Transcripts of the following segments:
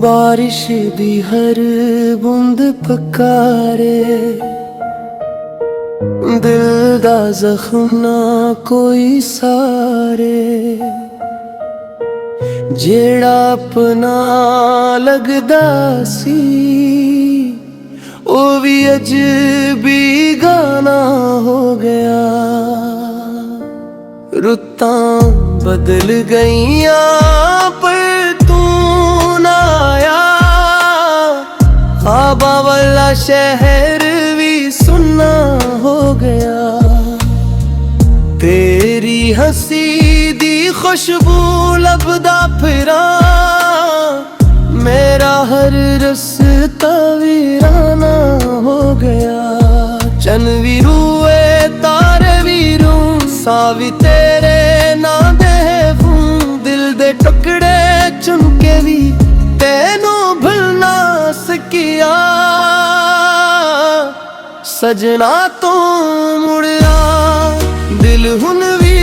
बारिश दी हर बूंद पकारे दिल दा जख्म ना कोई सारे जेड़ा अपना लगदा सी ओ भी अज भी गाना हो गया। रुत्तां बदल गईयां पर तू ना आया। ख्वाबा वाला शहर भी सुन्ना हो गया। तेरी हंसी दी खुशबू लभदा फिरा मेरा हर रस्ता वीराना हो गया। चन भी रूए तारे भी रू सा भी तेरे ना दे दिल दे टुकड़े चुन के भी तेनू भुल ना सकिया। सजना तू मुड़िया दिल हुन भी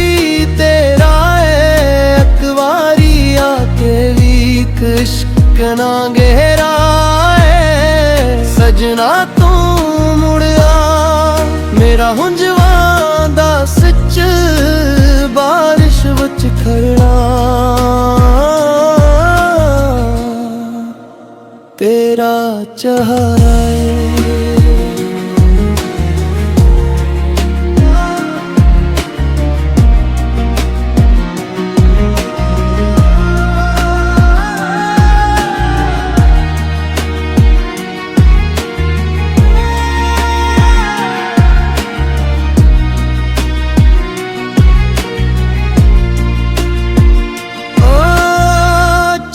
तेरा है। अकवारी आके भी इश्क ना गहरा है। सजना तू मुड़िया मेरा हुंजवा दा सच बारिश विच खड़ना तेरा चेहरा है।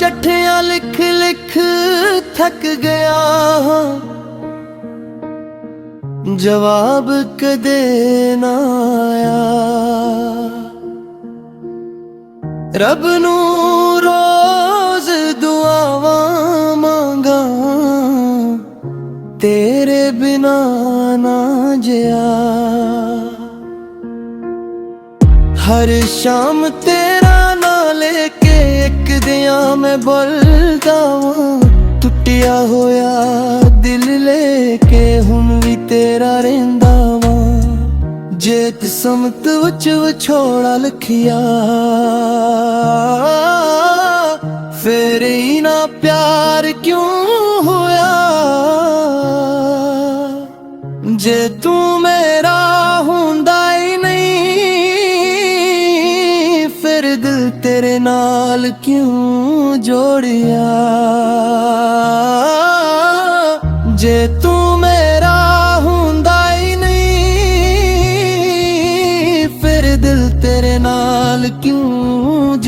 चिट्ठियां लिख लिख थक गया जवाब कदे ना आया। रब नू रोज दुआवां मांगा तेरे बिना ना जिया। हर शाम तेरा ना लेके एक दिया मैं बोलदा वां। टुटिया होया दिल लेके हुन भी तेरा रहिंदा वां। जे किस्मत विच विछोड़ा लिखिया फिर ही ना प्यार क्यों होया। जे तू मेरा हुंदा ही नहीं फिर दिल तेरे नाल क्यों जोड़िया। जे तू मेरा हुंदा ही नहीं फिर दिल तेरे नाल क्यों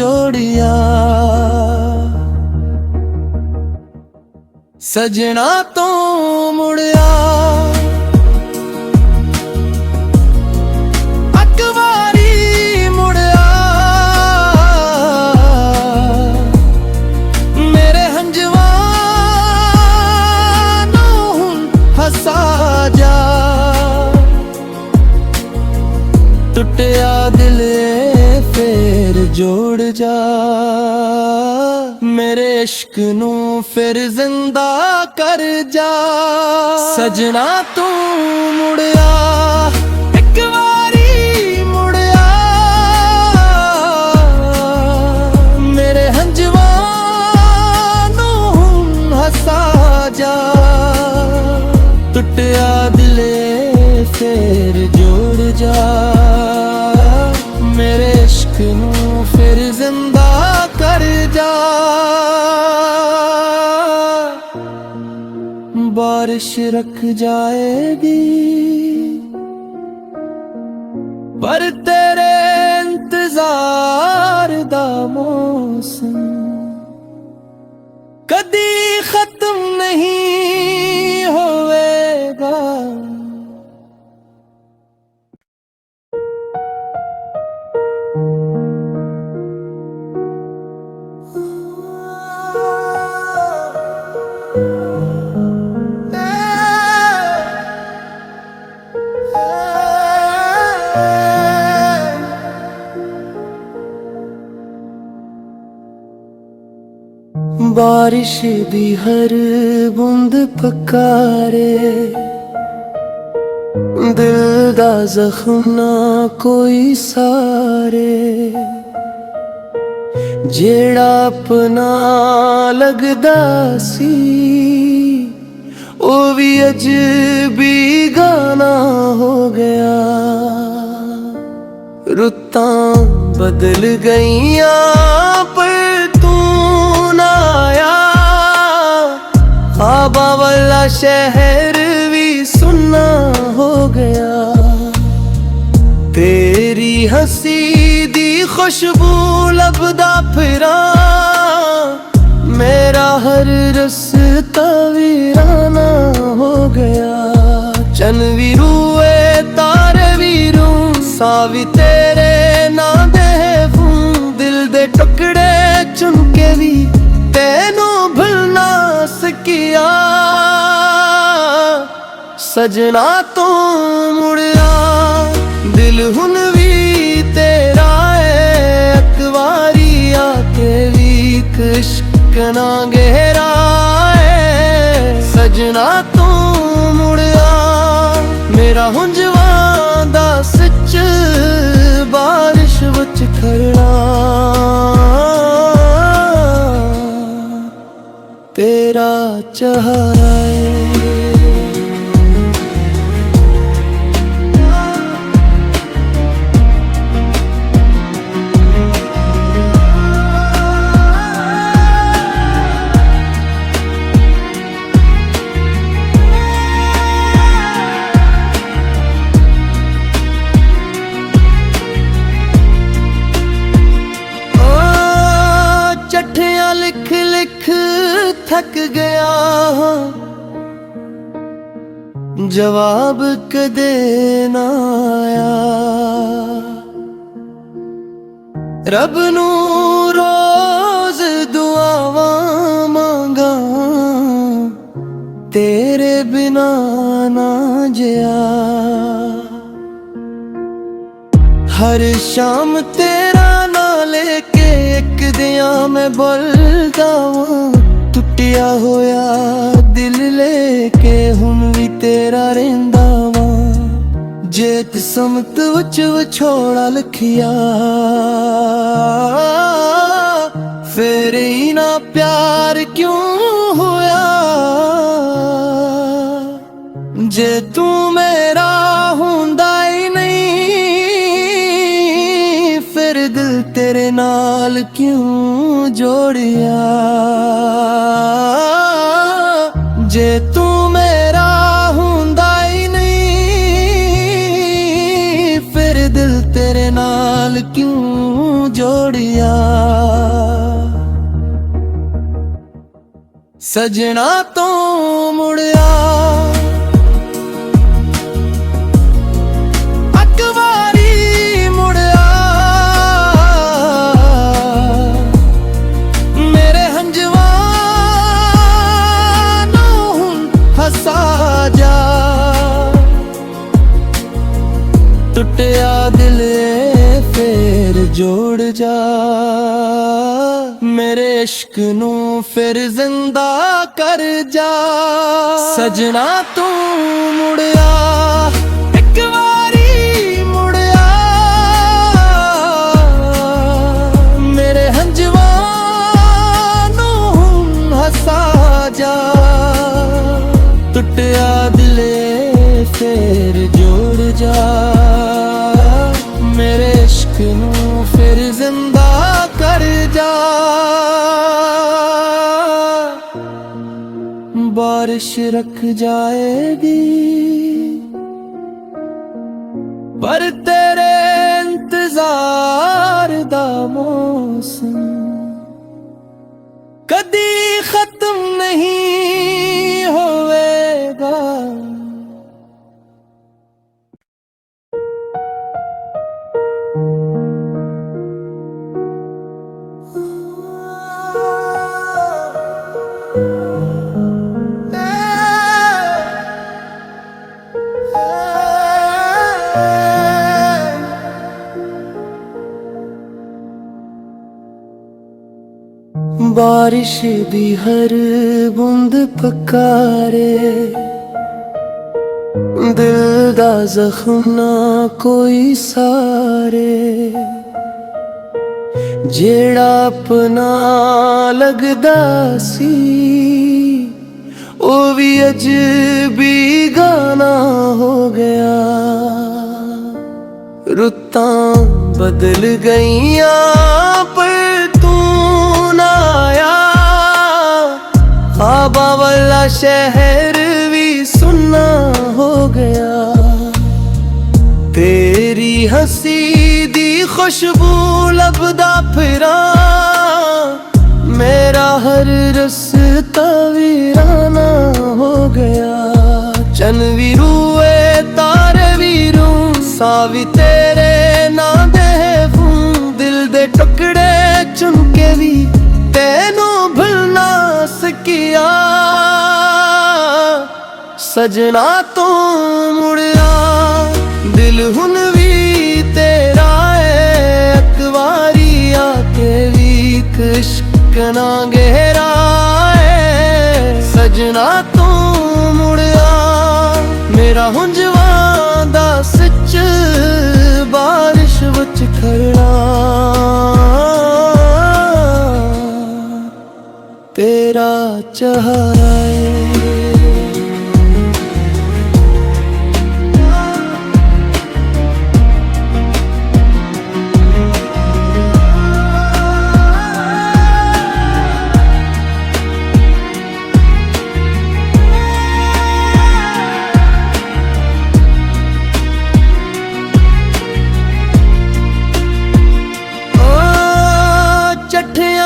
जोड़िया। सजना तो मुड़िया टुटिया दिल फिर जोड़ जा। मेरे इश्क नू फिर जिंदा कर जा। सजना तू मुड़िया एक बारी मुड़िया मेरे हंजवा नू हसा जा। टुटिया दिल फिर जोड़ जा। मेरे इश्क नू फिर जिंदा कर जा। बारिश रख जाएगी पर तेरे इंतजार दा मौसम कदी खत्म नहीं होएगा। बारिश दी हर बूंद पकारे, दिल दा जख्म ना कोई सारे। जेड़ा अपना लगदा सी ओ भी अज भी गाना हो गया। रुत्तां बदल गईयां पर तू ना आया। ख्वाबा वाला शहर भी सुन्ना हो गया। तेरी हंसी दी खुशबू लभदा फिरा, मेरा हर रस्ता वीराना हो गया। चन भी रूए तारे भी रू, सा भी तेरे ना दे फूं। दिल दे टुकड़े चुन के भी तेनू भुल ना सकिया। सजना तू मुड़िया, दिल हुन भी तेरा है। अकवारी आके भी इश्क ना गहरा है। सजना तू मुड़िया, मेरा हुंजवा दा सच बारिश विच खड़ना। तेरा चेहरा चिट्ठियां लिख लिख थक गया, जवाब कदे ना आया। रब नू रोज दुआवां मांगा, तेरे बिना ना जिया। हर शाम तेरा ना लेके एक दिया मैं बोलदा वां। टुटिया होया दिल लेके हुन भी तेरा रहिंदा वां। जे किस्मत विच विछोड़ा लिखिया, फिर ही ना प्यार क्यों होया। जे तू मेरा हुंदा ही नहीं, फिर दिल तेरे नाल क्यों जोड़िया। जे तू मेरा हुंदा ही नहीं, फिर दिल तेरे नाल क्यों जोड़िया। सजना तो मुड़िया, टुटिया दिल फिर जोड़ जा। मेरे इश्क नू फिर जिंदा कर जा। सजना तू मुड़िया, एक बारी मुड़िया। मेरे हंजवा नू हसा जा। टुटिया दिल फिर जोड़ जा। मेरे इश्क नू फिर जिंदा कर जा। बारिश रख जाएगी पर तेरे इंतजार दा मौसम कदी खत्म नहीं होवेगा। बारिश दी हर बूंद पकारे, दिल दा जख्म ना कोई सारे। जेड़ा अपना लगदा सी ओ भी अज भी गाना हो गया। रुत्तां बदल गईयां पर तू ना आया। ख्वाबा वाला शहर भी सुन्ना हो गया। तेरी हंसी दी खुशबू लभदा फिरा, मेरा हर रस्ता वीराना हो गया। चन भी रूए तारे भी रूं, सा भी तेरे नां दे फूं। दिल दे टुकड़े चुन के भी तेनू भुल ना सकिया। सजना तू मुड़िया दिल हुन भी तेरा है। अकवारी आके भी इश्क ना गहरा है। सजना तू मुड़िया मेरा हुंजवा दा सच बारिश विच खड़ना। तेरा चेहरा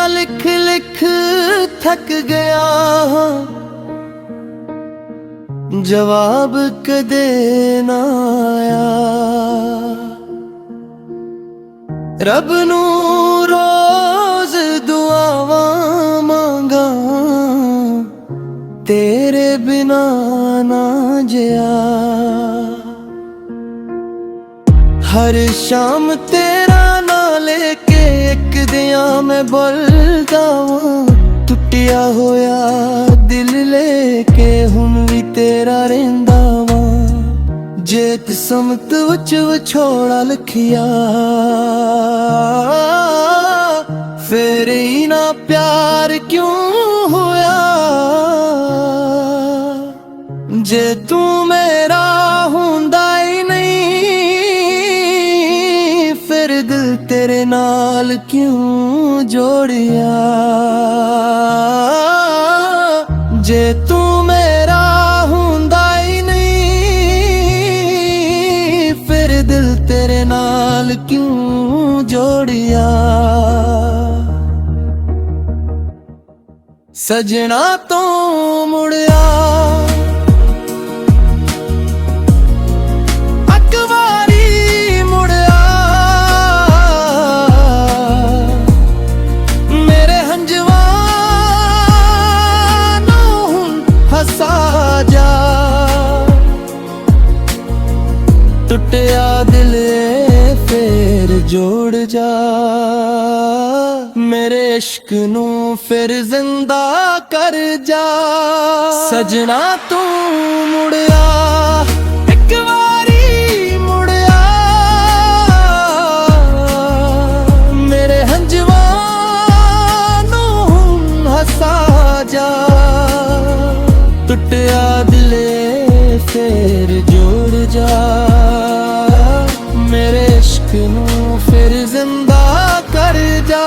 लिख लिख थक गया हाँ, जवाब कदे ना आया। रब नू रोज दुआवां मांगा, तेरे बिना ना जिया। हर शाम तेरा ना लेके एक दिया मैं बोलदा वां। टुटिया होया दिल लेके हुन भी तेरा रहिंदा वां। जे किस्मत विच विछोड़ा लिखिया, फिर ही ना प्यार क्यों होया। जे तू मेरा हुंदा ही नहीं, फिर दिल तेरे नाल क्यों जोड़िया। जे तू मेरा हुंदा ही नहीं, फिर दिल तेरे नाल क्यों जोड़िया। सजना तो मुड़िया टुटिया दिल फिर जोड़ जा। मेरे इश्क नू फिर जिंदा कर जा। सजना तू मुड़िया एक बारी मुड़िया, मेरे हंजवा नू हसा जा। टुटिया दिल फिर जोड़ जा। मेरे इश्क नू फिर जिंदा कर जा।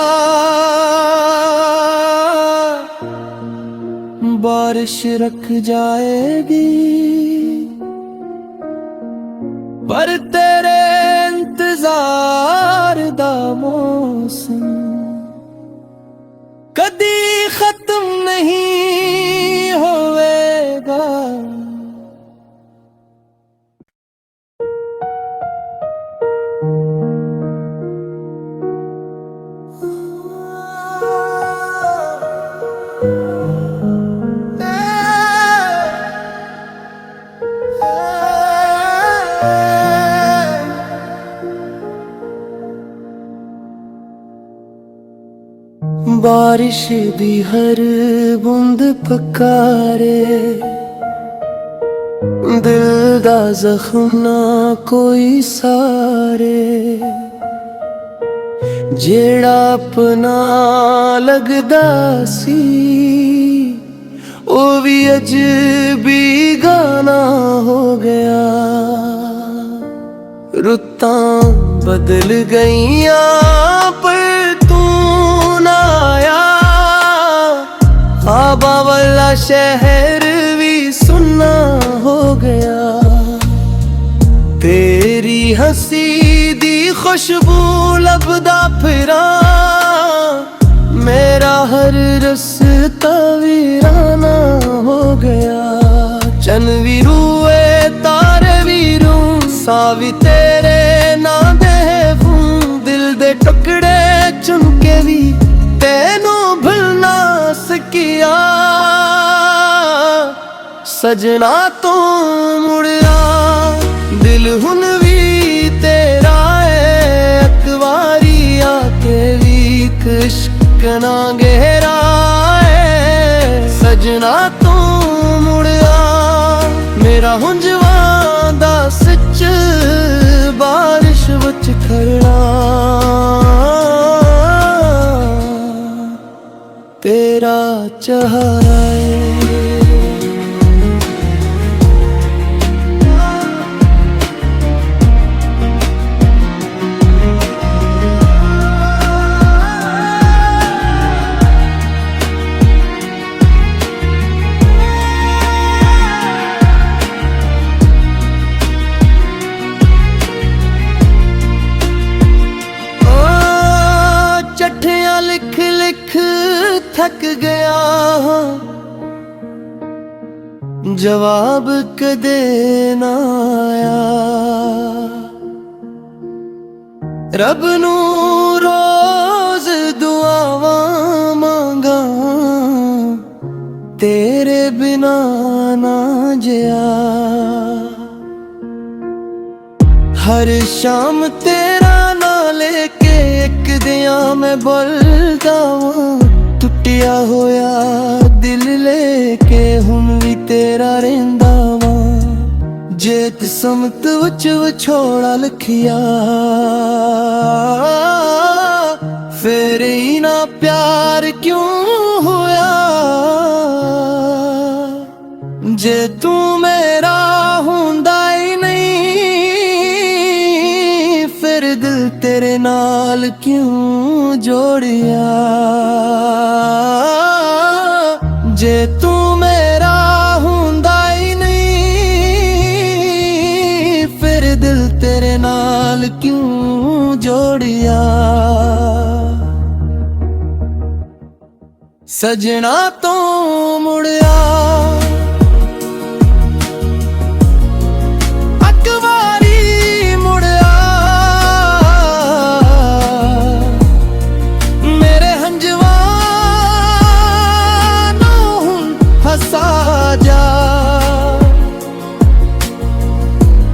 बारिश रख जाएगी पर तेरे इंतजार दा मौसम कदी खत्म नहीं होवेगा। बारिश दी हर बूंद पकारे, दिल दा जख्म ना कोई सारे। जेड़ा अपना लगदा सी ओ भी अज भी गाना हो गया। रुत्तां बदल गईयां पर तू ना आया। ख्वाबा वाला शहर भी सुन्ना हो गया। तेरी हंसी दी खुशबू लभदा फिरा, मेरा हर रस्ता वीराना हो गया। चन भी रूए तारे भी रू, सा भी तेरे ना दे फूं। दिल दे टुकड़े चुन के भी तेनू भुल ना सकिया। सजना तू मुड़िया दिल हुन भी तेरा है। अकवारी आके भी इश्क ना गहरा है। सजना तू मुड़िया मेरा हुंजवा दा सच, बारिश विच खड़ना तेरा चेहरा है। चिट्ठियां लिख लिख थक गया, जवाब कदे ना आया। रब नू रोज दुआवां मांगा, तेरे बिना ना जिया। हर शाम तेरा ना लेके एक दिया मैं बोलदा वां। टुटिया होया दिल लेके हुन भी तेरा रहिंदा वां। जे किस्मत विच विछोड़ा लिखिया, फिर ही ना प्यार क्यों होया। जे तू मेरा हुंदा ही नहीं, फिर दिल तेरे नाल क्यों जोड़िया। जे तू मेरा हुंदा ही नहीं, फिर दिल तेरे नाल क्यों जोड़िया। सजना तो मुड़िया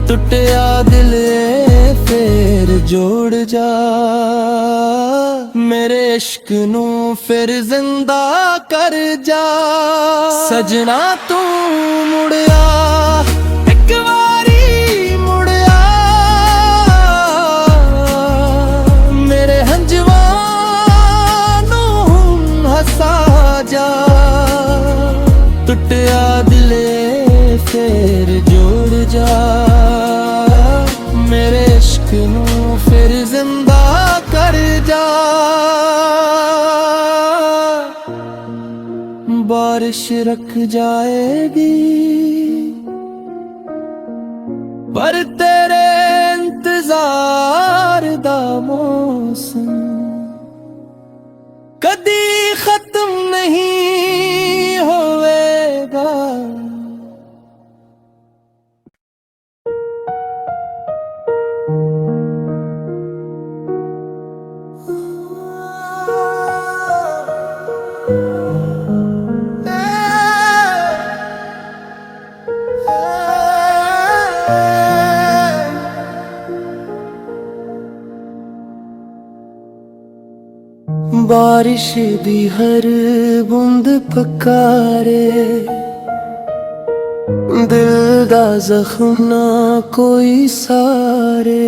टुटिया दिल फिर जोड़ जा। मेरे इश्क नू फिर जिंदा कर जा। सजना तू मुड़िया एक बारी मुड़िया, मेरे हंजवा नू हसा जा। टुटिया दिल फिर जोड़ जा। मेरे इश्क नू फिर जिंदा कर जा। बारिश रख जाएगी पर तेरे इंतजार दा मौसम कदी खत्म नहीं होवेगा। बारिश दी हर बूंद पकारे, दिल दा जख्म ना कोई सारे।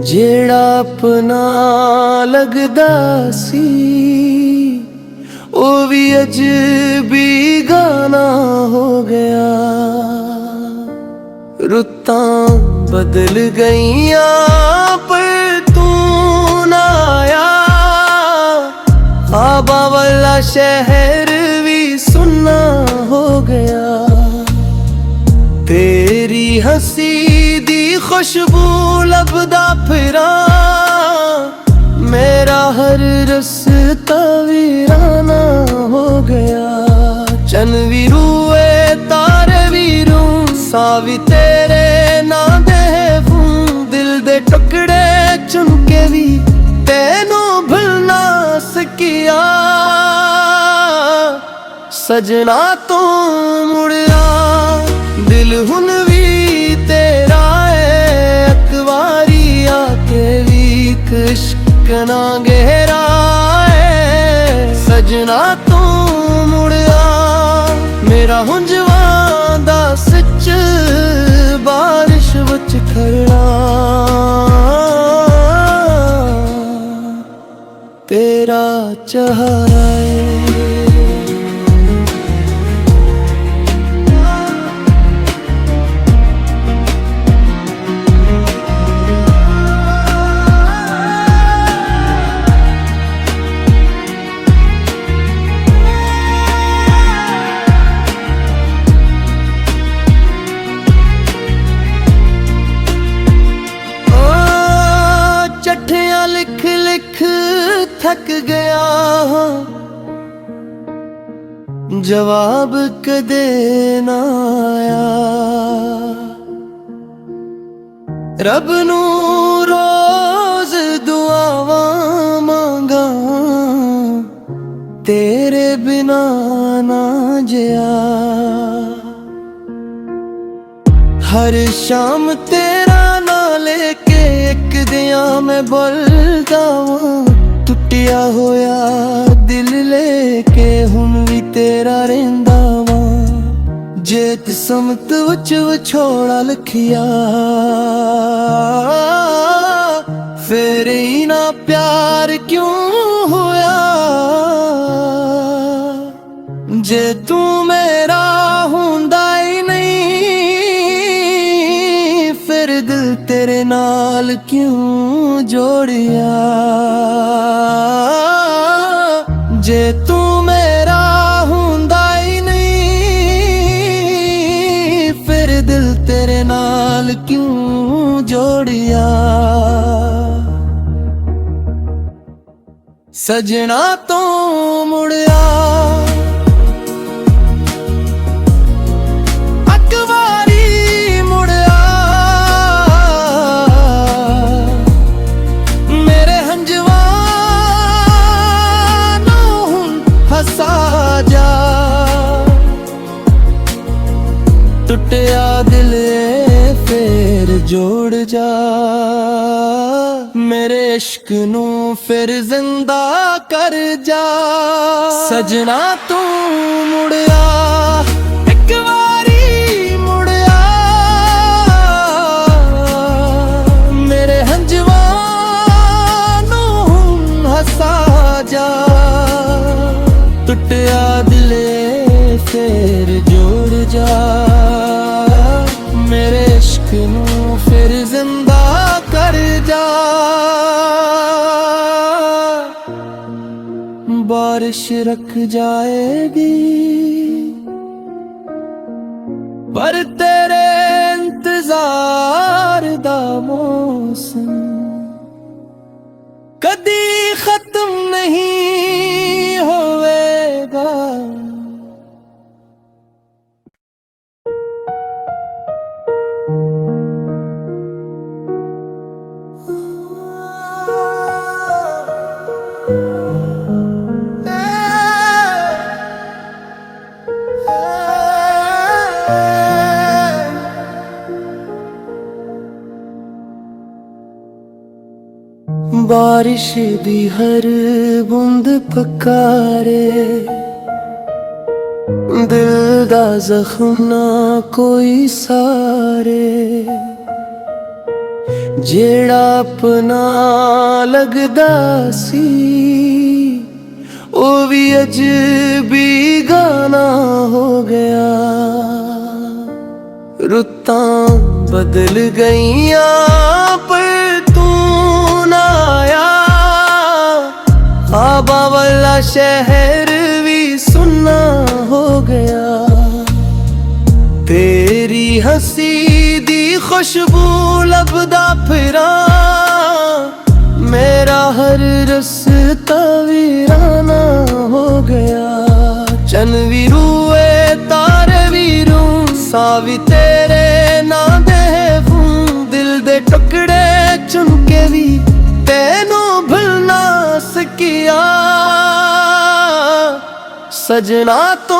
जेड़ा अपना लगदा सी ओ भी अज भी गाना हो गया। रुत्तां बदल गईयां पर तू ना आया। ख्वाबा वाला शहर भी सुन्ना हो गया। तेरी हंसी दी खुशबू लभदा फिरा, मेरा हर रस्ता वीराना हो गया। चन भी रूए तारे भी रू, सा भी तेरे ना दे फूं। दिल दे टुकड़े चुन के भी तेनू भुल ना सकिया। सजना तू मुड़िया, दिल हुन भी तेरा है। अकवारी आके भी इश्क ना गहरा है। सजना तू मुड़िया, मेरा हुंजवा दा सच बारिश विच खड़ना। तेरा चेहरा लिख लिख थक गया हाँ, जवाब कदे ना आया। रब नू रोज दुआवां मांगा, तेरे बिना ना जिया। हर शाम तेरा ना लेके एक दिया मैं बोलदा वां। टुटिया होया दिल लेके हुन भी तेरा रहिंदा वां। जे किस्मत विच विछोड़ा लिखिया, फिर ही ना प्यार क्यों होया। जे तू मेरा हुंदा ही नहीं, फिर दिल तेरे नाल क्यों जोड़िया। जे तू मेरा हुंदा ही नहीं, फिर दिल तेरे नाल क्यों जोड़िया। सजना तो मुड़िया, टुटिया दिल फिर जोड़ जा। मेरे इश्क नू फिर जिंदा कर जा। सजना तू मुड़िया, एक बारी मुड़िया। मेरे हंजवा नू हसा जा। टुटिया दिल फिर जोड़ जा। मेरे इश्क नू फिर जिंदा कर जा। बारिश रख जाएगी पर तेरे इंतजार दा मौसम कदी खत्म नहीं होवेगा। बारिश दी हर बूंद पकारे, दिल दा जख्म ना कोई सारे। जेड़ा अपना लगदा सी ओ भी अजबी गाना हो गया। रुत्तां बदल गईयां पर तू ना आया, ख्वाबा वाला शहर भी सुन्ना हो गया। तेरी हंसी दी खुशबू लभदा फिरा, मेरा हर रस्ता वीराना हो गया। चन भी रूए तारे भी रूं, सा भी तेरे नां दे फूं। दिल दे टुकड़े चुन के भी तेनू भुल ना सकिया। सजना तू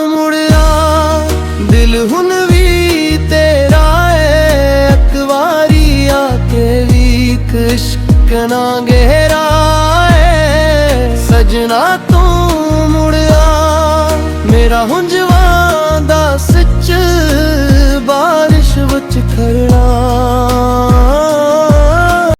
मुड़िया दिल हुन भी तेरा है। अकवारी आके भी इश्क ना गहरा है। सजना तू मुड़िया मेरा हुंजवा दा सच, बारिश विच खड़ना।